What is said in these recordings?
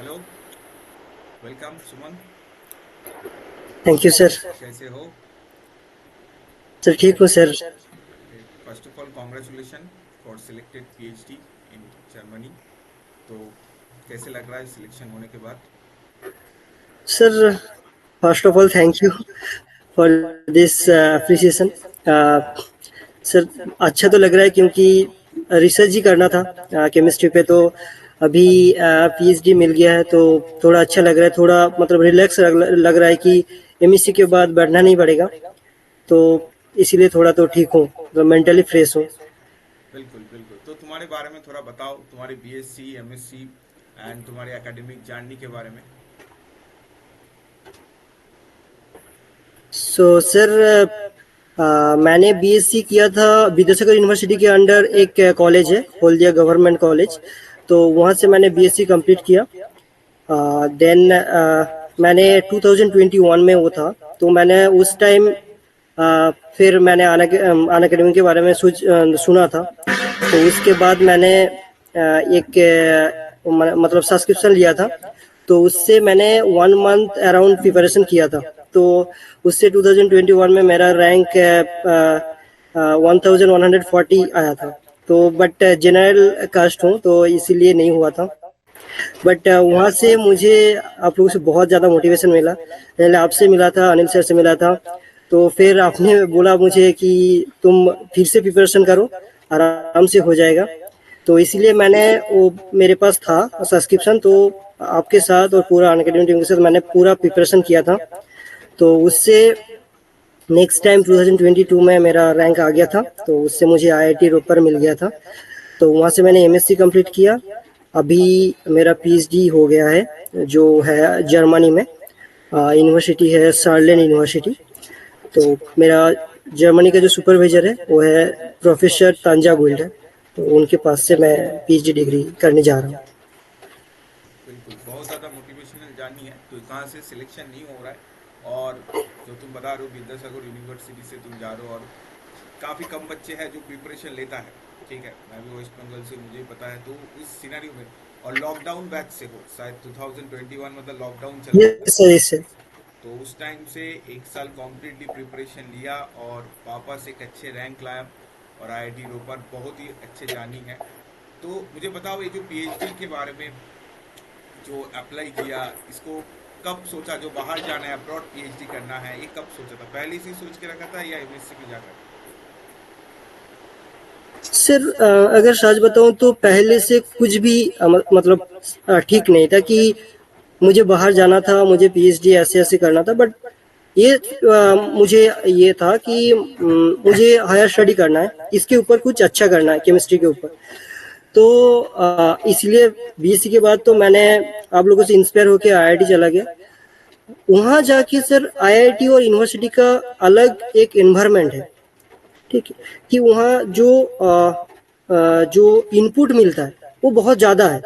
Hello. Welcome Suman. Thank you sir. कैसे हो? Sir ठीक हूँ sir. First of all congratulation for selected PhD in Germany. तो कैसे लग रहा है सिलेक्शन होने के बाद? Sir first of all thank you for this appreciation. Sir अच्छा तो लग रहा है क्योंकि रिसर्च ही करना था केमिस्ट्री पे, तो अभी पीएचडी मिल गया है तो थोड़ा अच्छा लग रहा है, थोड़ा मतलब रिलैक्स लग रहा है कि एमएससी के बाद बैठना नहीं पड़ेगा, तो इसीलिए थोड़ा तो ठीक हूँ, तो मेंटली फ्रेश हूँ। बिल्कुल बिल्कुल। तो तुम्हारे बारे में थोड़ा बताओ, तुम्हारी बीएससी एमएससी एंड तुम्हारी एकेडमिक जर्नी के बारे में। सो सर मैंने बीएससी किया था विद्यासागर यूनिवर्सिटी के अंडर, एक कॉलेज है हल्दिया गवर्नमेंट कॉलेज, तो वहाँ से मैंने बीएससी कंप्लीट किया। देन मैंने 2021 में वो था, तो मैंने उस टाइम फिर मैंने अन अकेडमी के बारे में सुना था, तो उसके बाद मैंने एक मतलब सब्सक्रिप्शन लिया था, तो उससे मैंने 1 मंथ अराउंड प्रिपरेशन किया था। तो उससे 2021 में मेरा रैंक 1140 आया था। तो बट जनरल कास्ट हूँ तो इसीलिए नहीं हुआ था। बट वहाँ से मुझे आप लोगों से बहुत ज़्यादा मोटिवेशन मिला। पहले आपसे मिला था, अनिल सर से मिला था, तो फिर आपने बोला मुझे कि तुम फिर से प्रिपरेशन करो, आराम से हो जाएगा। तो इसीलिए मैंने वो मेरे पास था सब्सक्रिप्शन, तो आपके साथ और पूरा अनअकैडमी टीम के साथ मैंने पूरा प्रिपरेशन किया था। तो उससे नेक्स्ट टाइम 2022 में मेरा रैंक आ गया था, तो उससे मुझे आईआईटी रोपर मिल गया था। तो वहाँ से मैंने एमएससी कंप्लीट किया। अभी मेरा पीएचडी हो गया है, जो है जर्मनी में यूनिवर्सिटी है सार्लेन यूनिवर्सिटी। तो मेरा जर्मनी का जो सुपरवाइजर है वो है प्रोफेसर तांजा गोल्ड है, तो उनके पास से मैं पीएचडी डिग्री करने जा रहा हूँ। बिल्कुल, बहुत ज़्यादा मोटिवेशनल जर्नी है। तो कहाँ से सिलेक्शन नहीं हो रहा है, और जो तुम बता रहे हो विद्यासागर यूनिवर्सिटी से तुम जा रहे हो, और काफ़ी कम बच्चे हैं जो प्रिपरेशन लेता है। ठीक है, मैं भी वेस्ट बंगाल से, मुझे पता है। तो उस सिनेरियो में, और लॉकडाउन बैच से हो, शायद 2021 मतलब लॉकडाउन चला होगा। Yes sir, yes sir. तो उस टाइम से एक साल कॉम्प्लीटली प्रिपरेशन लिया और वापस एक अच्छे रैंक लाया, और आईआईटी रोपर बहुत ही अच्छे जानी है। तो मुझे बताओ, ये जो पीएचडी के बारे में जो अप्लाई किया, इसको कब सोचा? जो बाहर जाना है, अब्रॉड पीएचडी करना है, ये कब सोचा था? पहले से ही सोच के रखा था या एमएससी में जाकर? सर अगर सच बताऊं तो पहले से कुछ भी मतलब ठीक नहीं था कि मुझे बाहर जाना था, मुझे पीएचडी ऐसे ऐसे करना था। बट ये मुझे ये था कि मुझे हायर स्टडी करना है, इसके ऊपर कुछ अच्छा करना है केमिस्ट्री के ऊपर। तो इसलिए बीएससी के बाद तो मैंने आप लोगों से इंस्पायर होकर आईआईटी चला गया। वहाँ जाके सर आईआईटी और यूनिवर्सिटी का अलग एक एनवायरनमेंट है, ठीक है, कि वहाँ जो इनपुट मिलता है वो बहुत ज़्यादा है,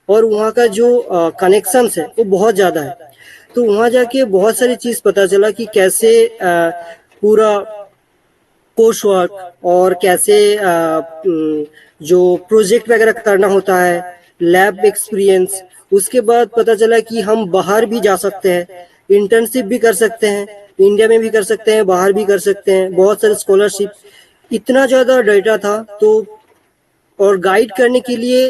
और वहाँ का जो कनेक्शंस है वो बहुत ज़्यादा है। तो वहाँ जाके बहुत सारी चीज़ पता चला कि कैसे पूरा कोर्स वर्क और कैसे जो प्रोजेक्ट वगैरह करना होता है, लैब एक्सपीरियंस। उसके बाद पता चला कि हम बाहर भी जा सकते हैं, इंटर्नशिप भी कर सकते हैं, इंडिया में भी कर सकते हैं, बाहर भी कर सकते हैं, बहुत सारे स्कॉलरशिप। इतना ज़्यादा डेटा था। तो और गाइड करने के लिए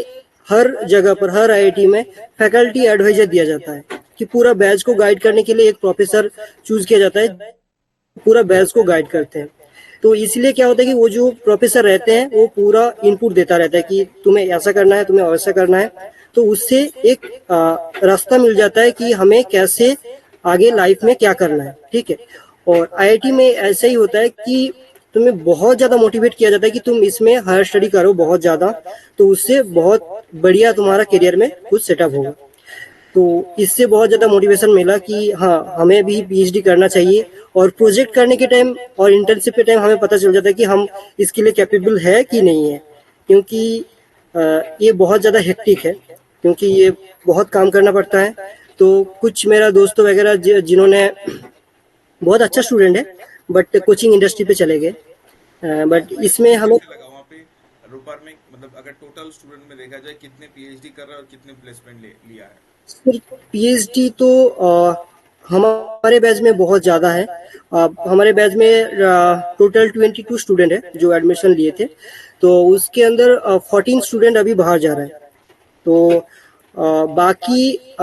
हर जगह पर, हर आईआईटी में फैकल्टी एडवाइजर दिया जाता है कि पूरा बैच को गाइड करने के लिए एक प्रोफेसर चूज किया जाता है, पूरा बैच को गाइड करते हैं। तो इसलिए क्या होता है कि वो जो प्रोफेसर रहते हैं वो पूरा इनपुट देता रहता है कि तुम्हें ऐसा करना है, तुम्हें वैसा करना है। तो उससे एक रास्ता मिल जाता है कि हमें कैसे आगे लाइफ में क्या करना है, ठीक है। और आईआईटी में ऐसा ही होता है कि तुम्हें बहुत ज़्यादा मोटिवेट किया जाता है कि तुम इसमें हायर स्टडी करो बहुत ज़्यादा, तो उससे बहुत बढ़िया तुम्हारा करियर में कुछ सेटअप होगा। तो इससे बहुत ज़्यादा मोटिवेशन मिला कि हाँ, हमें भी पीएचडी करना चाहिए। और प्रोजेक्ट करने के टाइम और इंटर्नशिप के टाइम हमें पता चल जाता है कि हम इसके लिए कैपेबल है कि नहीं है, क्योंकि ये बहुत ज़्यादा हेक्टिक है, क्योंकि ये बहुत काम करना पड़ता है। तो कुछ मेरा दोस्तों वगैरह जिन्होंने बहुत अच्छा स्टूडेंट है बट कोचिंग इंडस्ट्री पे चले गए, बट तो इसमें एक्सपीरियंस हमें कैसे लगा वहाँ पे रोपर में? मतलब अगर टोटल स्टूडेंट में देखा जाए, कितने पीएचडी कर रहे हैं और कितने प्लेसमेंट लिया है? सिर्फ पीएचडी तो हमारे बैच में बहुत ज़्यादा है। हमारे बैच में टोटल 22 स्टूडेंट है जो एडमिशन लिए थे, तो उसके अंदर 14 स्टूडेंट अभी बाहर जा रहे हैं। तो बाकी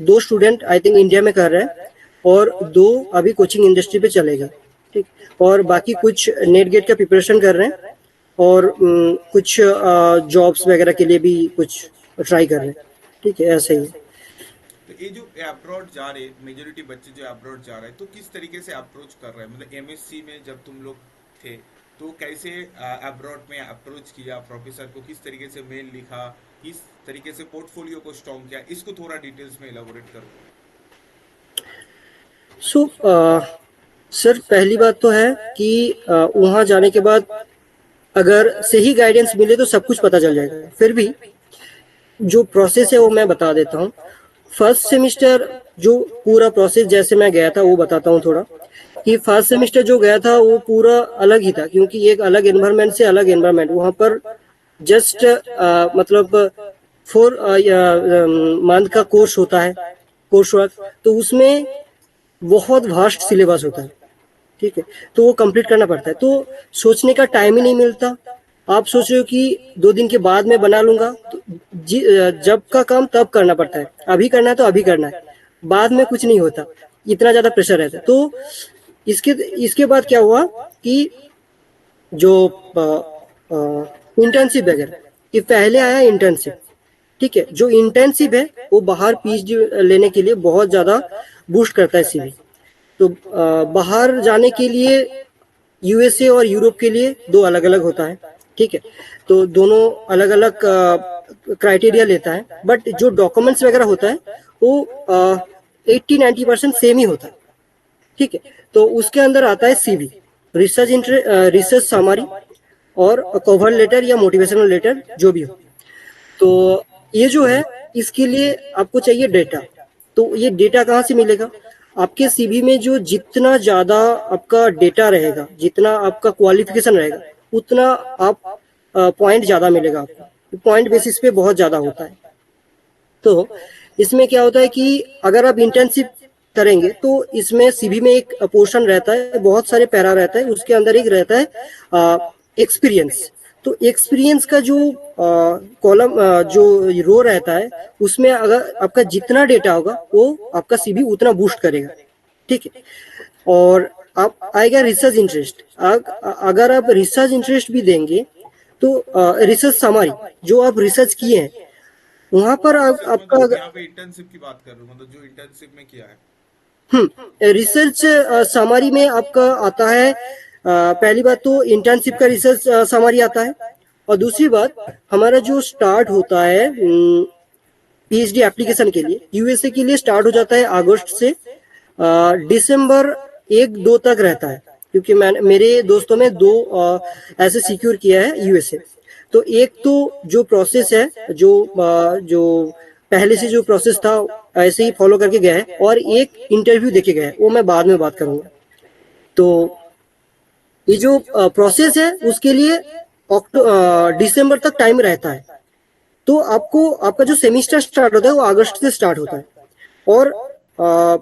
2 स्टूडेंट आई थिंक इंडिया में कर रहे हैं और 2 अभी कोचिंग इंडस्ट्री पे चले गए। ठीक, और बाकी कुछ नेट गेट का प्रिपरेशन कर रहे हैं और कुछ जॉब्स वगैरह के लिए भी कुछ ट्राई कर रहे हैं। ठीक है, ऐसे ही। तो ये जो अब्रॉड जा रहे मेजोरिटी बच्चे जो अब्रॉड जा रहे हैं, तो किस तरीके से अप्रोच कर रहे हैं? मतलब एमएससी में जब तुम लोग थे तो कैसे अब्रॉड में अप्रोच किया, प्रोफेसर को किस तरीके से मेल लिखा, किस तरीके से पोर्टफोलियो को स्ट्रॉन्ग किया, इसको थोड़ा डिटेल्स में एलाबोरेट करो। सो सर, पहली बात तो है कि वहाँ जाने के बाद अगर सही गाइडेंस मिले तो सब कुछ पता चल जाएगा। फिर भी जो प्रोसेस है वो मैं बता देता हूँ। फर्स्ट सेमिस्टर जो पूरा प्रोसेस जैसे मैं गया था वो बताता हूँ थोड़ा। कि फर्स्ट सेमिस्टर जो गया था वो पूरा अलग ही था, क्योंकि एक अलग एनवायरनमेंट से अलग एनवायरनमेंट। वहाँ पर जस्ट मतलब 4 मंथ का कोर्स होता है, कोर्स वर्क, तो उसमें बहुत वास्ट सिलेबस होता है। ठीक है, तो वो कंप्लीट करना पड़ता है, तो सोचने का टाइम ही नहीं मिलता। आप सोच रहे हो कि 2 दिन के बाद मैं बना लूंगा, तो जब का काम तब करना पड़ता है। अभी करना है तो अभी करना है, बाद में कुछ नहीं होता, इतना ज्यादा प्रेशर रहता है। तो इसके इसके बाद क्या हुआ कि जो इंटर्नशिप वगैरह, ये पहले आया इंटर्नशिप। ठीक है, जो इंटर्नशिप है वो बाहर पीएचडी लेने के लिए बहुत ज्यादा बूस्ट करता है सीवी। तो बाहर जाने के लिए यूएसए और यूरोप के लिए 2 अलग अलग होता है। ठीक है, तो दोनों अलग अलग क्राइटेरिया लेता है, बट जो डॉक्यूमेंट्स वगैरह होता है वो 80-90% सेम ही होता है। ठीक है, तो उसके अंदर आता है सीवी, रिसर्च समरी और कवर लेटर या मोटिवेशनल लेटर जो भी हो। तो ये जो है, इसके लिए आपको चाहिए डेटा। तो ये डेटा कहाँ से मिलेगा? आपके सीवी में जो जितना ज्यादा आपका डेटा रहेगा, जितना आपका क्वालिफिकेशन रहेगा, उतना आप पॉइंट ज्यादा मिलेगा आपको। पॉइंट बेसिस पे बहुत ज्यादा होता है। तो इसमें क्या होता है कि अगर आप इंटर्नशिप करेंगे तो इसमें सीवी में एक पोर्शन रहता है, बहुत सारे पैरा रहता है, उसके अंदर एक रहता है एक्सपीरियंस। तो एक्सपीरियंस का जो कॉलम जो रो रहता है, उसमें अगर आपका जितना डेटा होगा वो आपका सीवी उतना बूस्ट करेगा। ठीक है, और आप आएगा रिसर्च इंटरेस्ट। अगर आप रिसर्च इंटरेस्ट भी देंगे तो रिसर्च समरी जो आप रिसर्च किए हैं वहां पर रिसर्च आपका मतलब यहाँ पे इंटर्नशिप की बात कर रहा हूँ, मतलब जो इंटर्नशिप में किया है। रिसर्च समरी में आपका आता है, पहली बात तो इंटर्नशिप का रिसर्च समरी आता है, और दूसरी बात हमारा जो स्टार्ट होता है पीएचडी एप्लीकेशन के लिए यूएसए के लिए स्टार्ट हो जाता है अगस्त से दिसंबर 1-2 तक रहता है। क्योंकि मैं मेरे दोस्तों में 2 ऐसे सिक्योर किया है यूएसए। तो एक तो जो प्रोसेस है, जो पहले से जो प्रोसेस था ऐसे ही फॉलो करके गया है, और एक इंटरव्यू देके गया है, वो मैं बाद में बात करूंगा। तो ये जो प्रोसेस है उसके लिए दिसंबर तक टाइम रहता है। तो आपको आपका जो सेमिस्टर स्टार्ट होता है वो अगस्त से स्टार्ट होता है। और आ,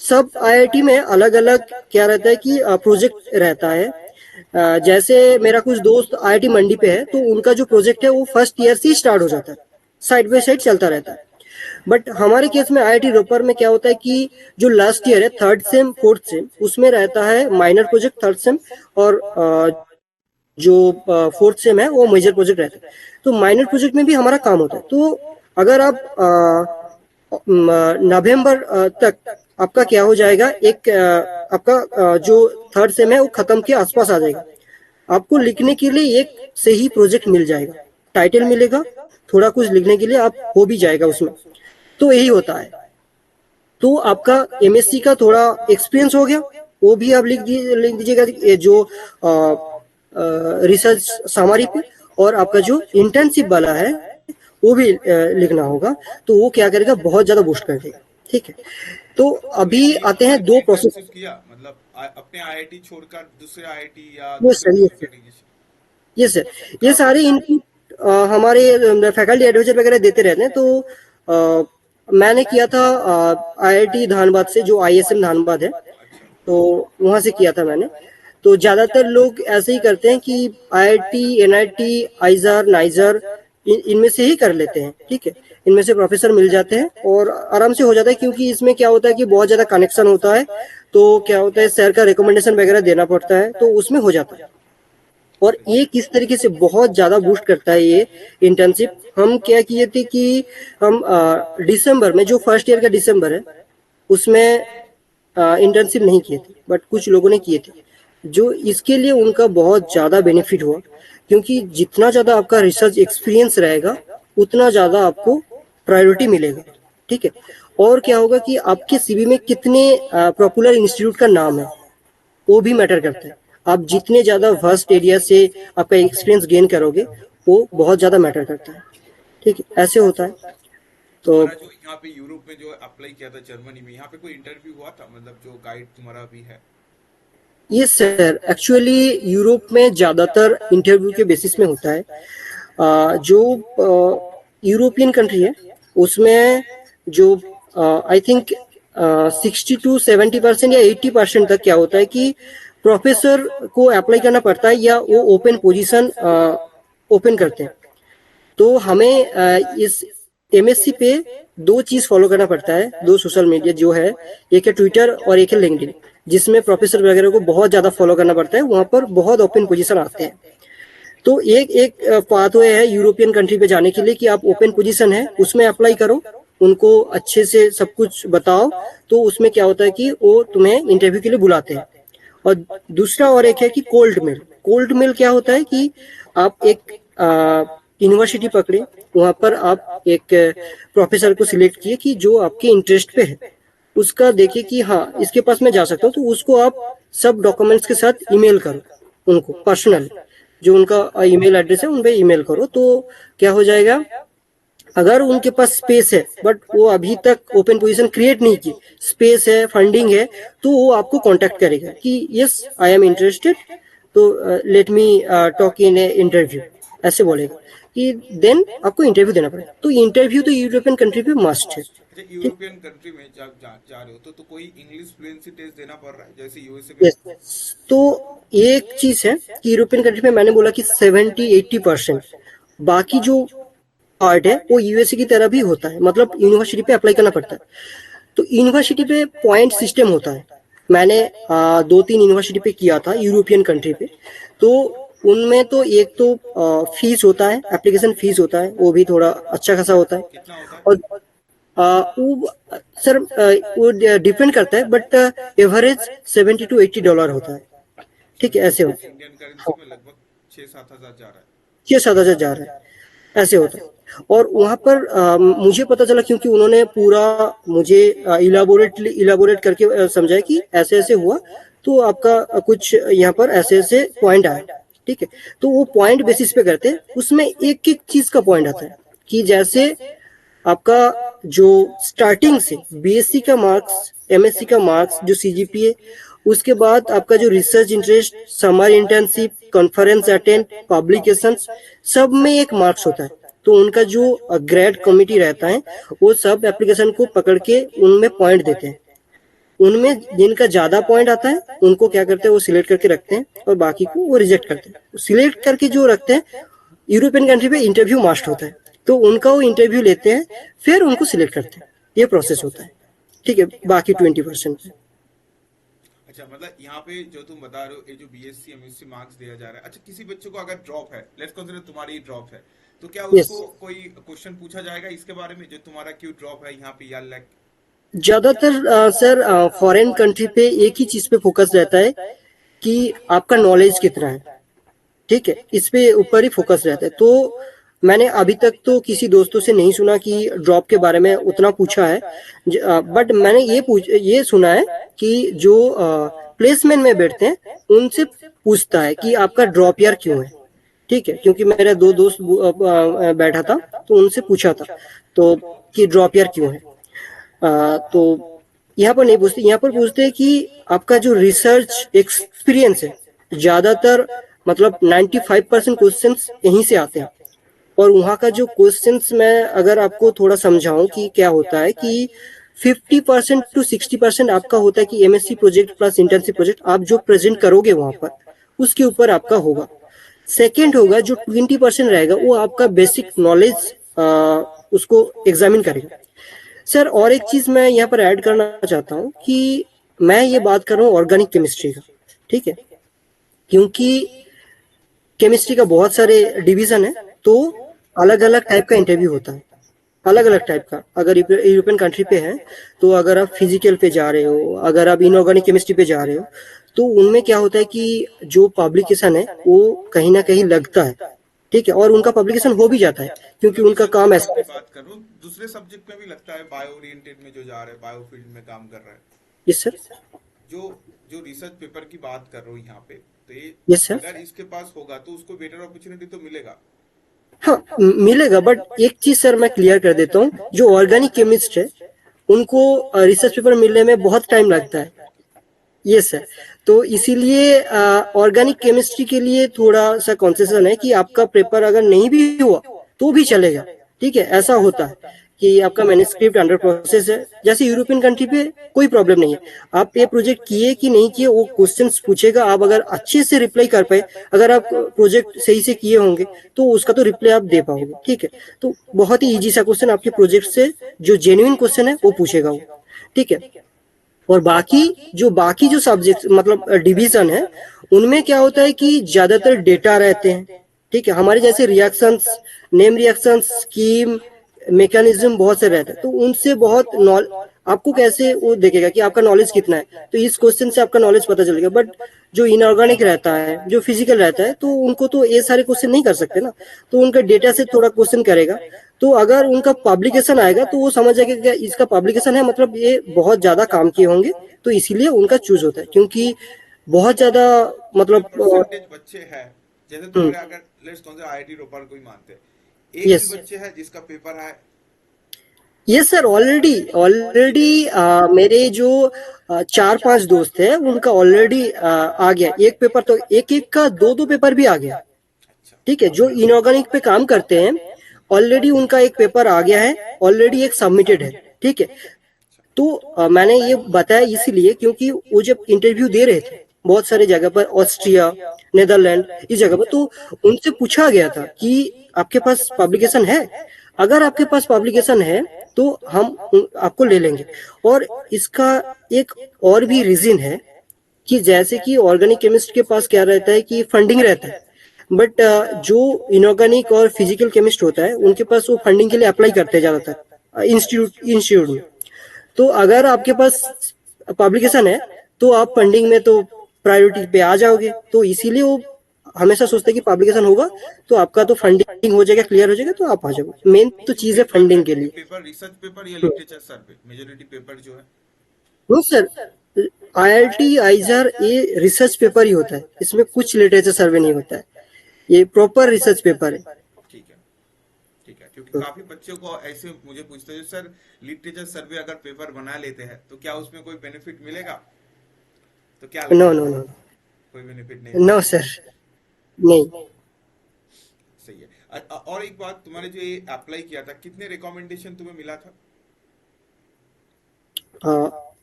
सब आईआईटी में अलग अलग क्या रहता है कि प्रोजेक्ट रहता है। जैसे मेरा कुछ दोस्त आईआईटी मंडी पे है, तो उनका जो प्रोजेक्ट है वो फर्स्ट ईयर से ही स्टार्ट हो जाता है, साइड बाय साइड चलता रहता है। बट हमारे केस में आईआईटी रोपर में क्या होता है कि जो लास्ट ईयर है, 3rd सेम 4th सेम, उसमें रहता है माइनर प्रोजेक्ट 3rd सेम, और जो 4th सेम है वो मेजर प्रोजेक्ट रहता है। तो माइनर प्रोजेक्ट में भी हमारा काम होता है। तो अगर आप नवंबर तक आपका क्या हो जाएगा, एक आपका जो 3rd सेम है वो खत्म के आसपास आ जाएगा। आपको लिखने के लिए एक सही प्रोजेक्ट मिल जाएगा, टाइटल मिलेगा, थोड़ा कुछ लिखने के लिए आप हो भी जाएगा उसमें। तो यही होता है। तो आपका एमएससी का थोड़ा एक्सपीरियंस हो गया, वो भी आप लिख दीजिएगा ये जो रिसर्च समरी पे। और आपका जो इंटर्नशिप वाला है वो भी लिखना होगा। तो वो क्या करेगा, बहुत ज्यादा बूस्ट कर देगा। ठीक है, तो तो अभी ये आते हैं आपने 2 प्रोसेस। इंटर्नशिप किया, मतलब अपने आईआईटी छोड़कर दूसरे आईआईटी या ये दूसरे सर, ये पोस्ट सर, ग्रेजुएशन ये सर, ये कहाँ पे? सारे इनपुट हमारे फैकल्टी एडवाइजर वगैरह देते रहते हैं। तो मैंने किया था आईआईटी धानबाद से, जो आईएसएम धानबाद है, अच्छा। तो वहां से किया था मैंने। तो ज्यादातर लोग ऐसे ही करते हैं कि आईआईटी, एनआईटी, आइजर, नाइजर, इनमें से ही कर लेते हैं। ठीक है, इनमें से प्रोफेसर मिल जाते हैं और आराम से हो जाता है, क्योंकि इसमें क्या होता है कि बहुत ज्यादा कनेक्शन होता है। तो क्या होता है, सर का रिकमेंडेशन वगैरह देना पड़ता है, तो उसमें हो जाता है। और ये किस तरीके से बहुत ज्यादा बूस्ट करता है ये इंटर्नशिप। हम क्या किए थे कि हम दिसंबर में, जो फर्स्ट ईयर का दिसंबर है, उसमें इंटर्नशिप नहीं किए थे, बट कुछ लोगों ने किए थे, जो इसके लिए उनका बहुत ज्यादा बेनिफिट हुआ। क्योंकि जितना ज्यादा आपका रिसर्च एक्सपीरियंस रहेगा, उतना ज्यादा आपको प्रायोरिटी मिलेगा। ठीक है, और क्या होगा कि आपके सीवी में कितने पॉपुलर इंस्टीट्यूट का नाम है, वो भी मैटर करता है। आप जितने ज्यादा वर्स्ट एरिया से आपका एक्सपीरियंस गेन करोगे, वो बहुत ज्यादा मैटर करता है। ठीक है, ऐसे होता है। तो तुम्हारा जो यहाँ पे यूरोप में जो अप्लाई किया था जर्मनी में, यहाँ पे कोई इंटरव्यू हुआ था, मतलब जो गाइड तुम्हारा भी है? ये सर, एक्चुअली यूरोप में ज्यादातर इंटरव्यू के बेसिस में होता है। जो यूरोपियन कंट्री है, उसमें जो आई थिंक 60 to 70% या 80% तक क्या होता है कि प्रोफेसर को अप्लाई करना पड़ता है, या वो ओपन पोजीशन ओपन करते हैं। तो हमें इस एमएससी पे दो चीज फॉलो करना पड़ता है, दो सोशल मीडिया जो है, एक है ट्विटर और एक है लिंक्डइन, जिसमें प्रोफेसर वगैरह को बहुत ज्यादा फॉलो करना पड़ता है। वहां पर बहुत ओपन पोजीशन आते हैं। तो एक एक पाथवे है यूरोपियन कंट्री पे जाने के लिए कि आप ओपन पोजीशन है उसमें अप्लाई करो, उनको अच्छे से सब कुछ बताओ। तो उसमें क्या होता है कि वो तुम्हें इंटरव्यू के लिए बुलाते हैं। और दूसरा और एक है कि कोल्ड मेल। कोल्ड मेल क्या होता है कि आप एक यूनिवर्सिटी पकड़े, वहां पर आप एक प्रोफेसर को सिलेक्ट किए कि जो आपके इंटरेस्ट पे है, उसका देखिए कि हाँ इसके पास मैं जा सकता हूँ, तो उसको आप सब डॉक्यूमेंट्स के साथ ईमेल करो उनको पर्सनल, जो उनका ईमेल एड्रेस है उन पे ईमेल करो। तो क्या हो जाएगा, अगर उनके पास स्पेस है बट वो अभी तक ओपन पोजीशन क्रिएट नहीं की, स्पेस है, फंडिंग है, तो वो आपको कांटेक्ट करेगा कि यस आई एम इंटरेस्टेड, तो let me talk in A interview, ऐसे बोलेगा कि देन आपको इंटरव्यू देना पड़ेगा। तो इंटरव्यू तो यूरोपियन कंट्री पे मस्ट है। अच्छा, ठीक। यूरोपियन कंट्री में जब जा रहे हो तो कोई इंग्लिश फ्लुएंसी टेस्ट देना पड़ रहा है जैसे यूएसए में? यस, तो एक चीज है कि यूरोपियन कंट्री में मैंने बोला कि 70-80%, बाकी जो पार्ट है वो यूएसए की तरह भी होता है, मतलब यूनिवर्सिटी पे अप्लाई करना पड़ता है। तो यूनिवर्सिटी पे पॉइंट सिस्टम होता है। मैंने 2-3 यूनिवर्सिटी पे किया था यूरोपियन कंट्री पे। तो उनमें तो एक तो फीस होता है, एप्लीकेशन फीस होता है, वो भी थोड़ा अच्छा खासा होता है। कितना होता है? और वो सर वो डिपेंड करता है, बट एवरेज $70 to $80 होता है। ठीक है, ऐसे होता है। इंडियन करेंसी में लगभग 6-7 हज़ार जा रहा है। 6-7 हज़ार जा रहा है, ऐसे होता है। और वहां पर मुझे पता चला, क्योंकि उन्होंने पूरा मुझे इलाबोरेट करके समझाया कि ऐसे ऐसे हुआ, तो आपका कुछ यहाँ पर ऐसे ऐसे पॉइंट आए। ठीक है, तो वो पॉइंट बेसिस पे करते हैं, उसमें एक एक चीज का पॉइंट आता है कि जैसे आपका जो स्टार्टिंग से बीएससी का मार्क्स, एमएससी का मार्क्स, जो सीजीपीए, उसके बाद आपका जो research interest, summer internship, conference attend, publications, सब में एक मार्क्स होता है। तो उनका जो ग्रेड कमिटी रहता है, वो सब एप्लीकेशन को पकड़ के उनमें पॉइंट देते हैं। उनमें जिनका ज्यादा पॉइंट आता है उनको क्या करते हैं, वो सिलेक्ट करके रखते हैं, और बाकी को वो रिजेक्ट करते हैं। सिलेक्ट करके जो रखते हैं, यूरोपियन कंट्री पे इंटरव्यू मस्ट होता है, तो उनका वो इंटरव्यू लेते हैं, फिर उनको सिलेक्ट करते हैं। ये प्रोसेस होता है। ठीक है, बाकी 20%। अच्छा, मतलब यहाँ पे जो तुम बता रहे हो, ये जो बीएससी एमएससी मार्क्स दिया जा रहा है, अच्छा किसी बच्चे को अगर ड्रॉप है, लेट्स कंसीडर तुम्हारी ड्रॉप है, तो क्या यस, उसको कोई क्वेश्चन पूछा जाएगा इसके बारे में, जो तुम्हारा क्यों ड्रॉप है यहाँ पे, या लाइक? ज्यादातर सर फॉरेन कंट्री पे एक ही चीज पे फोकस रहता है कि आपका नॉलेज कितना है। ठीक है, इस पे ऊपर ही फोकस रहता है। तो मैंने अभी तक तो किसी दोस्तों से नहीं सुना कि ड्रॉप के बारे में उतना पूछा है, बट मैंने ये सुना है कि जो प्लेसमेंट में बैठते हैं, उनसे पूछता है कि आपका ड्रॉप ईयर क्यों है। ठीक है, क्योंकि मेरे दो दोस्त बैठा था, तो उनसे पूछा था तो कि ड्रॉप ईयर क्यों है। तो यहाँ पर नहीं पूछते, यहाँ पर पूछते हैं कि आपका जो रिसर्च एक्सपीरियंस है, ज्यादातर मतलब 95% क्वेश्चंस यहीं से आते हैं। और वहाँ का जो क्वेश्चंस, मैं अगर आपको थोड़ा समझाऊं कि क्या होता है कि 50% टू 60% आपका होता है कि MSc project plus internship project आप जो प्रेजेंट करोगे वहाँ पर, उसके ऊपर आपका होगा। सेकेंड होगा जो 20% रहेगा, वो आपका बेसिक नॉलेज उसको एग्जामिन करेगा। सर और एक चीज मैं यहाँ पर ऐड करना चाहता हूँ कि मैं ये बात कर रहा हूँ ऑर्गेनिक केमिस्ट्री का, ठीक है, क्योंकि केमिस्ट्री का बहुत सारे डिवीजन है, तो अलग अलग टाइप का इंटरव्यू होता है, अलग अलग टाइप का। अगर यूरोपियन कंट्री पे है तो अगर आप फिजिकल पे जा रहे हो, अगर आप इनऑर्गेनिक केमिस्ट्री पे जा रहे हो, तो उनमें क्या होता है कि जो पब्लिकेशन है वो कहीं ना कहीं लगता है, ठीक है, और उनका पब्लिकेशन हो भी जाता है क्योंकि मतलब उनका रिसर्च काम पेपर ऐसा की है। बात कर रहा हूँ, दूसरे सब्जेक्ट में भी लगता है, बायो ओरिएंटेड में जो जा रहा है, बायो फील्ड में काम कर रहा है, यस सर। जो जो रिसर्च पेपर की बात कर रहा हूँ यहाँ पे, तो ये यस सर। अगर इसके पास होगा तो उसको बेटर अपॉर्चुनिटी तो मिलेगा। हाँ, मिलेगा, बट एक चीज सर मैं क्लियर कर देता हूँ, जो ऑर्गेनिक केमिस्ट है उनको रिसर्च पेपर मिलने में बहुत टाइम लगता है। Yes sir. तो इसीलिए ऑर्गेनिक केमिस्ट्री के लिए थोड़ा सा कंसेशन है कि आपका पेपर अगर नहीं भी हुआ तो भी चलेगा, ठीक है। ऐसा होता है कि आपका मैन्युस्क्रिप्ट अंडर प्रोसेस है, जैसे यूरोपियन कंट्री पे कोई प्रॉब्लम नहीं है। आप ये प्रोजेक्ट किए कि नहीं किए वो क्वेश्चंस पूछेगा, आप अगर अच्छे से रिप्लाई कर पाए, अगर आप प्रोजेक्ट सही से किए होंगे तो उसका तो रिप्लाई आप दे पाओगे, ठीक है। तो बहुत ही इजी सा क्वेश्चन आपके प्रोजेक्ट से, जो जेन्युइन क्वेश्चन है वो पूछेगा वो, ठीक है। और बाकी जो सब्जेक्ट मतलब डिवीजन है, उनमें क्या होता है कि ज्यादातर डेटा रहते हैं, ठीक है। हमारे जैसे reactions, name reactions, scheme, mechanism बहुत से रहते हैं, तो उनसे बहुत नॉल आपको कैसे वो देखेगा कि आपका नॉलेज कितना है, तो इस क्वेश्चन से आपका नॉलेज पता चलेगा। बट जो इनऑर्गेनिक रहता है, जो फिजिकल रहता है, तो उनको तो ये सारे क्वेश्चन नहीं कर सकते ना, तो उनका डेटा से थोड़ा क्वेश्चन करेगा। तो अगर उनका पब्लिकेशन आएगा तो वो समझ जाएगा कि इसका पब्लिकेशन है, मतलब ये बहुत ज्यादा काम किए होंगे, तो इसीलिए उनका चूज होता है, क्योंकि बहुत ज्यादा कितना मतलब परसेंटेज बच्चे हैं, जैसे हम्म। तुम्हारे, अगर लेट्स कौन से आईआईटी रोपड़ को ही मानते हैं, एक भी यस। बच्चे है जिसका पेपर है? यस सर, ऑलरेडी ऑलरेडी मेरे जो चार पांच दोस्त हैं उनका ऑलरेडी आ गया एक पेपर, तो एक एक का दो दो पेपर भी आ गया, अच्छा। ठीक है। जो इनऑर्गेनिक पे काम करते हैं ऑलरेडी उनका एक पेपर आ गया है, ऑलरेडी एक सबमिटेड है, ठीक है। तो मैंने ये बताया इसीलिए क्योंकि वो जब इंटरव्यू दे रहे थे बहुत सारे जगह पर, ऑस्ट्रिया, नेदरलैंड, इस जगह पर, तो उनसे पूछा गया था कि आपके पास पब्लिकेशन है, अगर आपके पास पब्लिकेशन है तो हम आपको ले लेंगे। और इसका एक और भी रीजन है कि जैसे कि ऑर्गेनिक केमिस्ट के पास क्या रहता है कि फंडिंग रहता है, बट जो इनऑर्गेनिक और फिजिकल केमिस्ट होता है उनके पास वो फंडिंग के लिए अप्लाई करते हैं ज्यादातर इंस्टीट्यूट में। तो अगर आपके पास पब्लिकेशन है तो आप फंडिंग में तो प्रायोरिटी पे आ जाओगे, तो इसीलिए वो हमेशा सोचते हैं कि पब्लिकेशन होगा तो आपका तो फंडिंग हो जाएगा, क्लियर हो जाएगा, तो आप आ जाओगे। मेन ये तो जो चीज है पेपर है, फंडिंग के ये लिए। पेपर रिसर्च पेपर या हम्म। लिटरेचर सर्वे, मेजोरिटी पेपर जो है? नो सर, आईआईटी आईजार ये रिसर्च पेपर ही होता है, इसमें कुछ लिटरेचर सर्वे नहीं होता है, ये प्रॉपर रिसर्च पेपर है। ठीक है, ठीक है, क्योंकि काफी बच्चों को ऐसे मुझे पूछते हैं, सर लिटरेचर सर्वे अगर पेपर बना लेते हैं तो क्या उसमें कोई बेनिफिट मिलेगा? तो क्या नो लगता है? No no. कोई बेनिफिट नहीं नो मिलेगा। सर। नहीं। सही है। और एक बात, तुम्हारे जो ये अप्लाई किया था, कितने रिकमेंडेशन तुम्हें मिला था?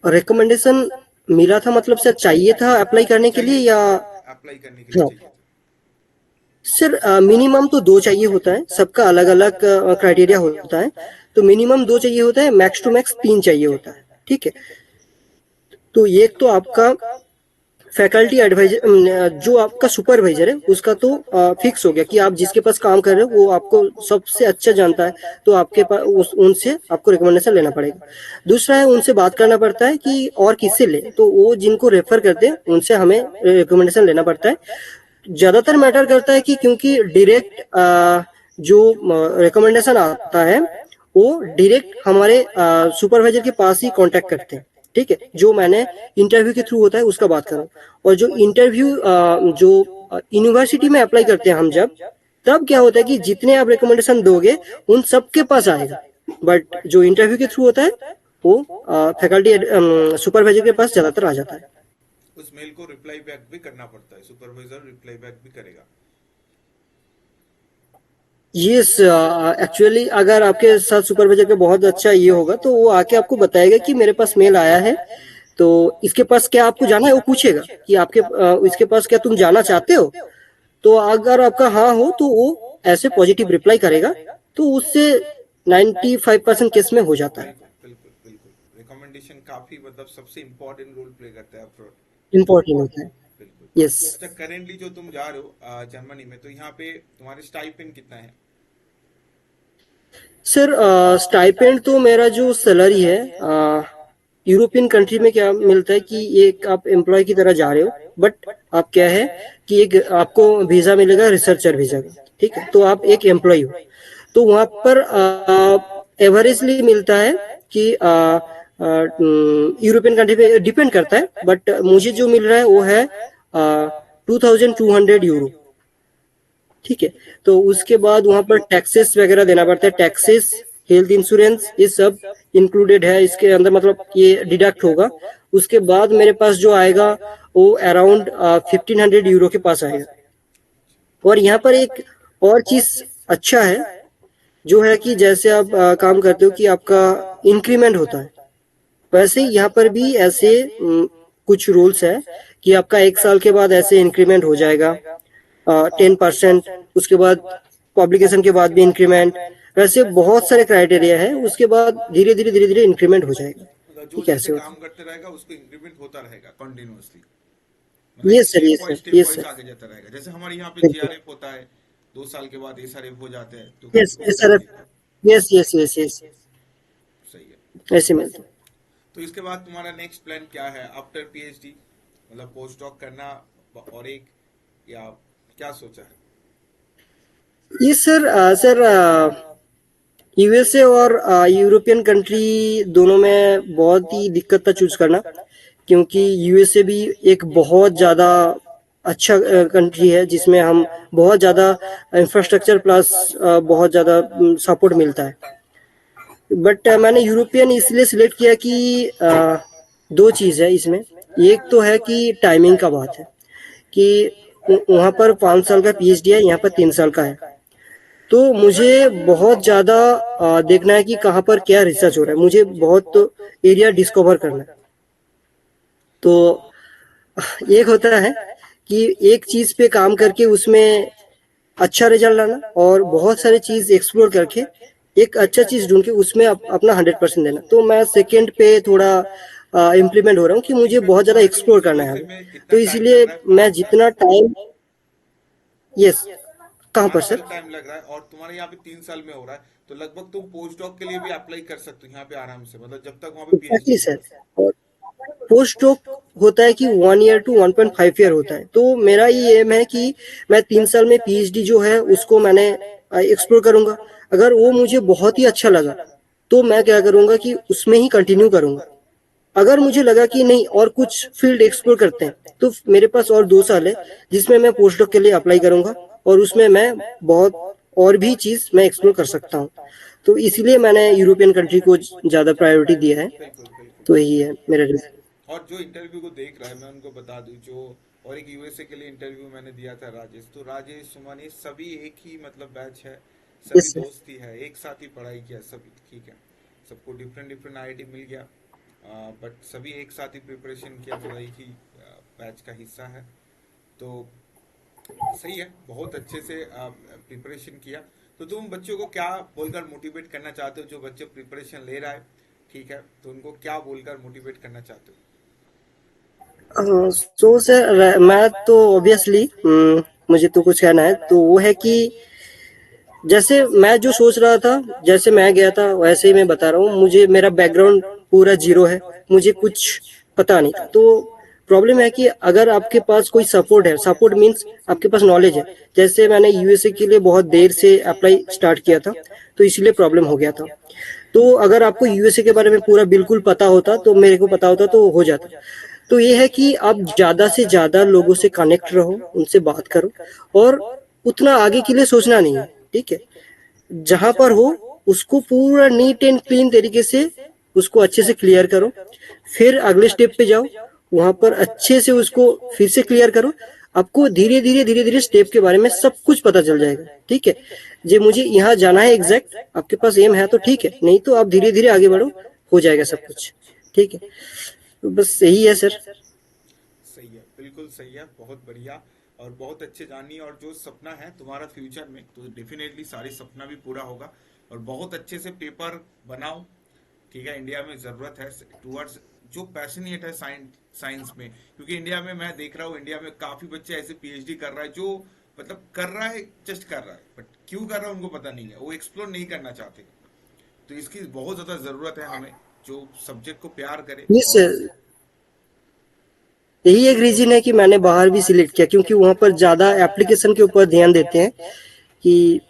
रिकमेंडेशन मिला था मतलब सर चाहिए था अप्लाई करने के लिए चाहिए या? था, अप्लाई करने के लिए हाँ चाहिए था? सर, मिनिमम तो दो चाहिए होता है, सबका अलग अलग क्राइटेरिया होता है। तो मिनिमम दो चाहिए होता है, मैक्स टू मैक्स तीन चाहिए होता है, ठीक है। तो ये तो आपका फैकल्टी एडवाइजर, जो आपका सुपरवाइजर है उसका तो फिक्स हो गया कि आप जिसके पास काम कर रहे हो वो आपको सबसे अच्छा जानता है, तो आपके पास उनसे आपको रिकमेंडेशन लेना पड़ेगा। दूसरा है उनसे बात करना पड़ता है कि और किससे ले, तो वो जिनको रेफर करते हैं उनसे हमें रिकमेंडेशन लेना पड़ता है। ज्यादातर मैटर करता है कि क्योंकि डायरेक्ट जो रिकमेंडेशन आता है वो डायरेक्ट हमारे सुपरवाइजर के पास ही कांटेक्ट करते हैं, ठीक है। जो मैंने इंटरव्यू के थ्रू होता है उसका बात कर रहा हूँ। और जो इंटरव्यू जो यूनिवर्सिटी में अप्लाई करते हैं हम जब, तब क्या होता है कि जितने आप रिकमेंडेशन दोगे उन सबके पास आएगा, बट जो इंटरव्यू के थ्रू होता है वो फैकल्टी सुपरवाइजर के पास ज्यादातर आ जाता है। उस मेल को रिप्लाई बैक भी करना पड़ता है, सुपरवाइजर रिप्लाई बैक भी करेगा? यस, एक्चुअली अगर आपके साथ सुपरवाइजर का बहुत अच्छा ये होगा तो वो आके आपको बताएगा कि मेरे पास मेल आया है, तो इसके पास क्या आपको जाना है, वो पूछेगा कि आपके इसके पास क्या तुम जाना चाहते हो। तो अगर आपका हाँ हो तो वो ऐसे पॉजिटिव रिप्लाई करेगा, तो उससे 95% केस में हो जाता है। बिल्कुल बिल्कुल बिल्कुल, रिकमेंडेशन काफी मतलब सबसे इम्पोर्टेंट रोल प्ले करता है अप्रोच। इम्पोर्टेंट होता है। बिल्कुल। यस अच्छा, करेंटली जो तुम जा रहे हो जर्मनी में, तो यहाँ पे तुम्हारे स्टाइपेंड कितना है? सर, स्टाइपेंड तो मेरा जो सैलरी है, यूरोपियन कंट्री में क्या मिलता है कि एक आप एम्प्लॉय की तरह जा रहे हो, बट आप क्या है कि एक आपको वीजा मिलेगा रिसर्चर वीजा का, ठीक है, तो आप एक एम्प्लॉय हो। तो वहां पर एवरेजली मिलता है कि यूरोपियन कंट्री पे डिपेंड करता है, बट मुझे जो मिल रहा है वो है 2200 यूरो, ठीक है। तो उसके बाद वहां पर टैक्सेस वगैरह देना पड़ता है, टैक्सेस, हेल्थ इंश्योरेंस, ये सब इंक्लूडेड है इसके अंदर, मतलब ये डिडक्ट होगा। उसके बाद मेरे पास जो आएगा वो अराउंड 1500 यूरो के पास आएगा। और यहाँ पर एक और चीज अच्छा है, जो है कि जैसे आप काम करते हो कि आपका इंक्रीमेंट होता है, वैसे ही यहाँ पर भी ऐसे कुछ रूल्स है कि आपका 1 साल के बाद ऐसे इंक्रीमेंट हो जाएगा 10%, उसके बाद पब्लिकेशन के बाद भी इंक्रीमेंट। वैसे बहुत सारे क्राइटेरिया है, उसके बाद धीरे धीरे इंक्रीमेंट हो जाएगा। मतलब जो ठीक है, जैसे ऐसे होता काम करते रहेगा उसको इंक्रीमेंट होता रहेगा कंटिन्यूअसली, है। मतलब ये एक सर, ये सर, स्टेप ये वाइज सर, आगे जाता रहेगा। जैसे हमारे यहाँ पे बिल्कुल। जीआरएफ होता है, 2 साल के बाद एसआरएफ हो जाते हैं, तो यस, इस यस सर। तरीके। यस, यस, यस, यस, सही है। ऐसे मिलता है। तो इसके बाद तुम्हारा नेक्स्ट प्लान क्या है आफ्टर पीएचडी? मतलब पोस्ट डॉक करना और एक, या क्या सोचा है? ये सर, सर, यूएसए और यूरोपियन कंट्री दोनों में बहुत ही दिक्कत था चूज करना, क्योंकि यूएसए भी एक बहुत ज़्यादा अच्छा कंट्री है जिसमें हम बहुत ज़्यादा इंफ्रास्ट्रक्चर प्लस बहुत ज़्यादा सपोर्ट मिलता है। बट मैंने यूरोपियन इसलिए सिलेक्ट किया कि दो चीज़ है इसमें। एक तो है कि टाइमिंग का बात है कि वहाँ पर 5 साल का पीएचडी है, यहाँ पर 3 साल का है। तो मुझे बहुत ज़्यादा देखना है कि कहाँ पर क्या रिसर्च हो रहा है, मुझे बहुत एरिया डिस्कवर करना है। तो एक होता है कि एक चीज पे काम करके उसमें अच्छा रिजल्ट लाना, और बहुत सारी चीज एक्सप्लोर करके एक अच्छा चीज ढूंढ के उसमें अपना 100% देना। तो मैं सेकंड पे थोड़ा इम्प्लीमेंट हो रहा हूँ कि मुझे बहुत ज्यादा तुम्हारे को एक्सप्लोर करना है यूएसए अभी। में कितना तो टाइम लग इसीलिए रहा है मैं पढ़ाई में? जितना टाइम, यस, कहाँ पर 5 साल सर? टाइम लग रहा है और तुम्हारे यहाँ पे 3 साल में हो रहा है, तो लगभग तुम पोस्ट डॉक के लिए भी अप्लाई कर सकते हो यहाँ पे आराम से, मतलब जब तक वहाँ पे पीएचडी एग्जैक्टली नहीं सर। होता। और पोस्ट डॉक होता है कि 1 ईयर टू 1.5 ईयर होता है। तो मेरा ये एम है कि मैं 3 साल में पीएचडी जो है उसको मैंने एक्सप्लोर करूंगा। अगर वो मुझे बहुत ही अच्छा लगा तो मैं क्या करूंगा कि उसमें ही कंटिन्यू करूंगा। अगर मुझे लगा कि नहीं और कुछ फील्ड एक्सप्लोर करते हैं, तो मेरे पास और 2 साल है जिसमें मैं पोस्ट डॉक के लिए अप्लाई करूंगा, और उसमें मैं बहुत और भी चीज मैं एक्सप्लोर कर सकता हूँ। तो इसीलिए मैंने यूरोपियन कंट्री को ज्यादा प्रायोरिटी दिया है। बिल्कुल बिल्कुल तो यही बिल्कुल। है मेरा रीजन। और जो इंटरव्यू को देख रहा है, मैं उनको बता दूं, जो और एक यूएसए के लिए इंटरव्यू मैंने दिया था राजेश, तो राजेश सुमानी सभी एक ही मतलब बैच है, सभी यस सर। दोस्त ही है, एक साथ ही पढ़ाई किया सभी, ठीक है। सबको डिफरेंट डिफरेंट आईआईटी मिल गया, बट सभी एक साथ ही प्रिपरेशन किया, मतलब एक ही बैच का हिस्सा है। तो सही है, बहुत अच्छे से प्रिपरेशन किया। तो तुम बच्चों को क्या बोलकर मोटिवेट करना चाहते हो, जो बच्चे प्रिपरेशन ले रहा है, ठीक है, तो उनको क्या बोलकर मोटिवेट करना चाहते हो? सो सर, मैं तो ऑब्वियसली मुझे तो कुछ कहना है, तो वो है कि जैसे मैं जो सोच रहा था, जैसे मैं गया था वैसे ही मैं बता रहा हूँ। मुझे मेरा बैकग्राउंड पूरा जीरो है, मुझे कुछ पता नहीं था। तो प्रॉब्लम है कि अगर आपके पास कोई सपोर्ट है, सपोर्ट मीन्स आपके पास नॉलेज है। जैसे मैंने यूएसए के लिए बहुत देर से अप्लाई स्टार्ट किया था, तो इसलिए प्रॉब्लम हो गया था। तो अगर आपको यूएसए के बारे में पूरा बिल्कुल पता होता, तो मेरे को पता होता तो हो जाता। तो ये है कि आप ज्यादा से ज्यादा लोगों से कनेक्ट रहो, उनसे बात करो, और उतना आगे के लिए सोचना नहीं है, ठीक है। जहां पर हो उसको पूरा नीट एंड क्लीन तरीके से उसको अच्छे से क्लियर करो, फिर अगले स्टेप पे जाओ, वहां पर अच्छे से उसको फिर से क्लियर करो। आपको धीरे धीरे स्टेप के बारे में सब कुछ पता चल जाएगा। ठीक है, जे मुझे यहाँ जाना है एग्जैक्ट, आपके पास एम है तो ठीक है, नहीं तो आप धीरे धीरे आगे बढ़ो, हो जाएगा सब कुछ। ठीक है, तो बस यही है सर। सही है, बिल्कुल सही है, बहुत बढ़िया। और बहुत अच्छे जानिए, और जो सपना है तुम्हारा फ्यूचर में, तो डेफिनेटली सारी सपना भी पूरा होगा। और बहुत अच्छे से पेपर बनाओ, ठीक है। इंडिया में ज़रूरत है टूवर्ड्स जो पैशनेट है साइंस में, क्योंकि इंडिया में मैं देख रहा हूँ, इंडिया में काफ़ी बच्चे ऐसे पीएचडी कर रहा है जो मतलब कर रहा है, जस्ट कर रहा है, बट क्यों कर रहा है उनको पता नहीं है, वो एक्सप्लोर नहीं करना चाहते। तो इसकी बहुत ज़्यादा ज़रूरत है हमें, जो सब्जेक्ट को प्यार करे। यस और सर, यही एक रीजन है कि मैंने बाहर भी सिलेक्ट किया, क्योंकि वहाँ पर ज़्यादा एप्लीकेशन के ऊपर ध्यान देते हैं। कि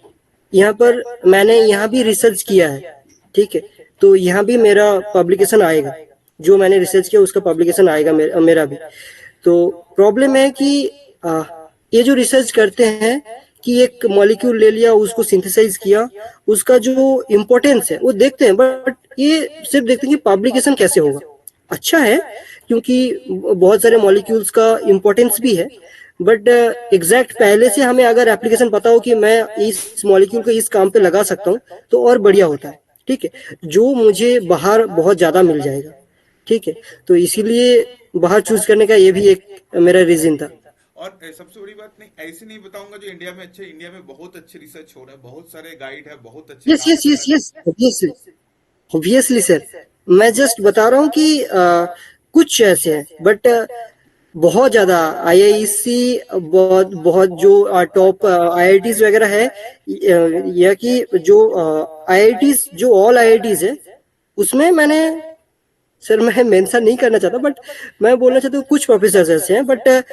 यहाँ पर मैंने यहाँ भी रिसर्च किया है। ठीक है, तो यहाँ भी मेरा पब्लिकेशन आएगा, जो मैंने रिसर्च किया उसका पब्लिकेशन आएगा मेरा भी। तो प्रॉब्लम है कि आ, ये जो रिसर्च करते हैं कि एक मॉलिक्यूल ले लिया, उसको सिंथेसाइज किया, उसका जो इम्पोर्टेंस है वो देखते हैं, बट ये सिर्फ देखते हैं कि पब्लिकेशन कैसे होगा। अच्छा है, क्योंकि बहुत सारे मॉलिक्यूल्स का इम्पोर्टेंस भी है, बट एग्जैक्ट पहले से हमें अगर एप्लीकेशन पता हो कि मैं इस मॉलिक्यूल को इस काम पे लगा सकता हूँ, तो और बढ़िया होता है। ठीक है, जो मुझे बाहर बहुत ज्यादा मिल जाएगा। ठीक है, तो इसीलिए बाहर चूज करने का ये भी एक मेरा रीजन था। और सबसे बड़ी बात, नहीं ऐसे नहीं बताऊंगा जो इंडिया में अच्छे, इंडिया में बहुत अच्छे रिसर्च हो रहा है, बहुत सारे गाइड है, बहुत अच्छे यस काम यस कर यस रहे यस, ऑब्वियसली ऑब्वियसली सर। मैं जस्ट बता रहा हूँ कि कुछ ऐसे हैं, बट बहुत ज्यादा आईआईसी, बहुत बहुत जो टॉप आईआईटीज वगैरह है, या कि जो आईआईटीज, जो ऑल आईआईटीज है, उसमें मैंने, सर मैं मेंशन नहीं करना चाहता, बट मैं बोलना चाहता हूँ कुछ प्रोफेसर ऐसे हैं, बट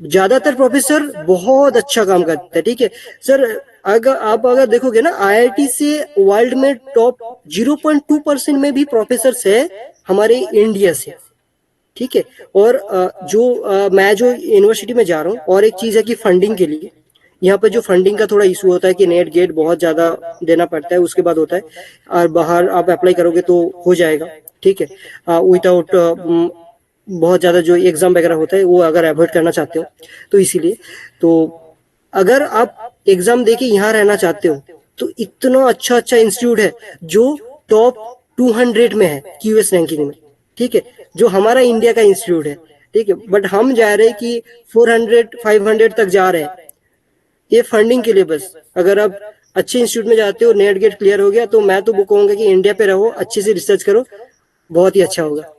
ज्यादातर प्रोफेसर बहुत अच्छा काम करते हैं। ठीक है सर, अगर देखोगे ना, आईआईटी से वर्ल्ड में टॉप 0.2% में भी प्रोफेसर है हमारे इंडिया से। ठीक है, और मैं जो यूनिवर्सिटी में जा रहा हूँ, और एक चीज है कि फंडिंग के लिए यहाँ पे जो फंडिंग का थोड़ा इशू होता है कि नेट गेट बहुत ज्यादा देना पड़ता है, उसके बाद होता है, और बाहर आप अप्लाई करोगे तो हो जाएगा। ठीक है, विदाउट बहुत ज्यादा जो एग्जाम वगैरह होता है वो अगर अवॉइड करना चाहते हो, तो इसीलिए। तो अगर आप एग्जाम देके यहाँ रहना चाहते हो, तो इतना अच्छा अच्छा इंस्टीट्यूट है जो टॉप 200 में है क्यूएस रैंकिंग में। ठीक है, जो हमारा इंडिया का इंस्टीट्यूट है। ठीक है, बट हम जा रहे हैं कि 400 500 तक जा रहे हैं, ये फंडिंग के लिए बस। अगर आप अच्छे इंस्टीट्यूट में जाते हो, नेट गेट क्लियर हो गया, तो मैं तो वो कहूंगा कि इंडिया पे रहो, अच्छे से रिसर्च करो, बहुत ही अच्छा होगा।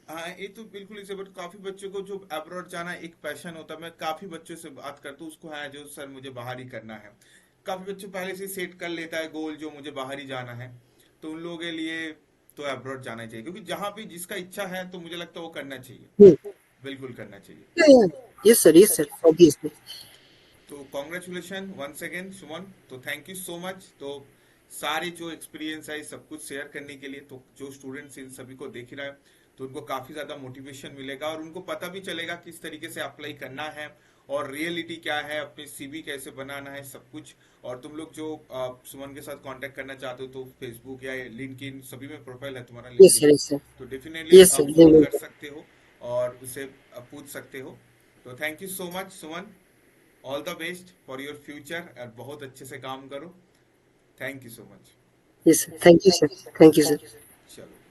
हाँ, ये तो बिल्कुल इसे, बट काफी बच्चों को जो अब्रॉड जाना एक पैशन होता है, मैं काफी बच्चों से बात करता हूँ, उसको है जो सर मुझे बाहर ही करना है। काफी बच्चे पहले से सेट कर लेता है गोल, जो मुझे बाहर ही जाना है। तो उन लोगों के लिए तो अब्रॉड जाना चाहिए, क्योंकि जहाँ पे जिसका इच्छा है, तो मुझे लगता है वो करना चाहिए, बिल्कुल करना चाहिए। Yes sir, yes sir, obviously. तो कॉन्ग्रेचुलेशन वंस अगेन सुमन, तो थैंक यू सो मच। तो सारे जो एक्सपीरियंस है सब कुछ शेयर करने के लिए, तो जो स्टूडेंट्स इन सभी को देख रहा है, तो उनको काफ़ी ज़्यादा मोटिवेशन मिलेगा, और उनको पता भी चलेगा किस तरीके से अप्लाई करना है, और रियलिटी क्या है, अपने सीवी कैसे बनाना है, सब कुछ। और तुम लोग जो सुमन के साथ कांटेक्ट करना चाहते हो, तो फेसबुक या लिंक्डइन सभी में प्रोफाइल है तुम्हारा, yes sir, LinkedIn, yes sir, तो डेफिनेटली यस सर, फॉलो कर सकते हो, और उसे पूछ सकते हो। तो thank you so much Suman, all the best for your future, और बहुत अच्छे से काम करो। Thank you so much. Yes sir, thank you sir, thank you sir. चलो।